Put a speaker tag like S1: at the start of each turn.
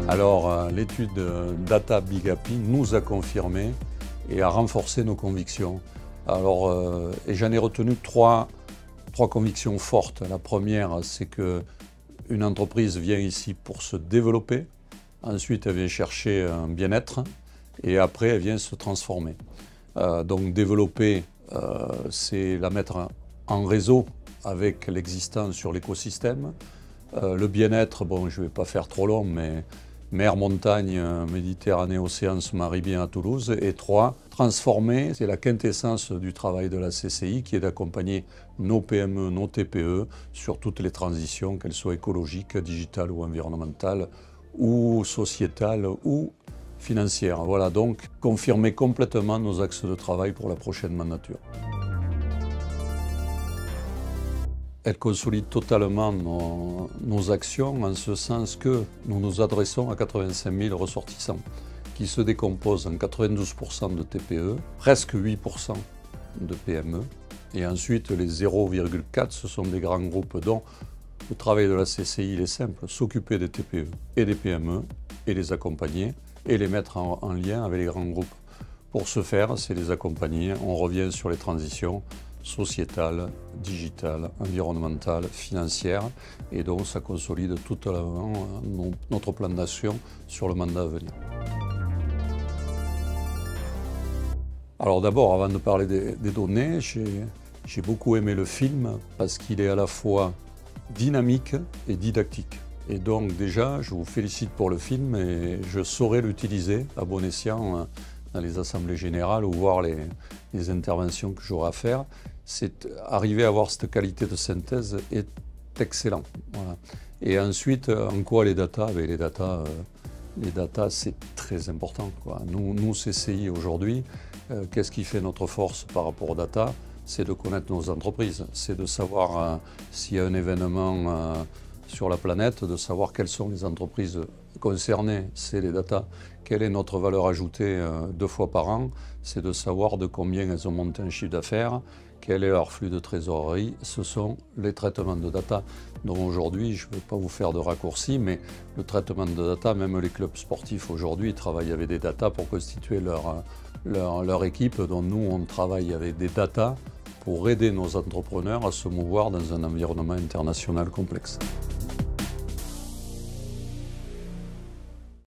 S1: Alors, l'étude Data Big Happy nous a confirmé et a renforcé nos convictions. Alors, et j'en ai retenu trois convictions fortes. La première, c'est qu'une entreprise vient ici pour se développer. Ensuite, elle vient chercher un bien-être et après, elle vient se transformer. Donc, développer, c'est la mettre en réseau avec l'existant sur l'écosystème. Le bien-être, bon, je ne vais pas faire trop long, mais mer, montagne, Méditerranée, océan se marient bien à Toulouse. Et 3, transformer, c'est la quintessence du travail de la CCI qui est d'accompagner nos PME, nos TPE sur toutes les transitions, qu'elles soient écologiques, digitales ou environnementales, ou sociétales ou financières. Voilà, donc confirmer complètement nos axes de travail pour la prochaine mandature. Elle consolide totalement nos actions en ce sens que nous nous adressons à 85 000 ressortissants qui se décomposent en 92% de TPE, presque 8% de PME et ensuite les 0,4 ce sont des grands groupes dont le travail de la CCI il est simple, s'occuper des TPE et des PME et les accompagner et les mettre en lien avec les grands groupes. Pour ce faire, c'est les accompagner, on revient sur les transitions sociétale, digitale, environnementale, financière, et donc ça consolide tout notre plan d'action sur le mandat à venir. Alors d'abord, avant de parler des données, j'ai beaucoup aimé le film parce qu'il est à la fois dynamique et didactique. Et donc déjà, je vous félicite pour le film et je saurai l'utiliser à bon escient dans les assemblées générales ou voir les interventions que j'aurai à faire. C'est arriver à avoir cette qualité de synthèse est excellent. Voilà. Et ensuite, en quoi les data? Les data, c'est très important, quoi. Nous, CCI aujourd'hui, qu'est-ce qui fait notre force par rapport aux data? C'est de connaître nos entreprises, c'est de savoir s'il y a un événement sur la planète, de savoir quelles sont les entreprises concernées, c'est les data. Quelle est notre valeur ajoutée 2 fois par an? C'est de savoir de combien elles ont monté un chiffre d'affaires, quel est leur flux de trésorerie, ce sont les traitements de data. Donc aujourd'hui, je ne vais pas vous faire de raccourcis, mais le traitement de data, même les clubs sportifs aujourd'hui travaillent avec des data pour constituer leur équipe. Donc nous, on travaille avec des data pour aider nos entrepreneurs à se mouvoir dans un environnement international complexe.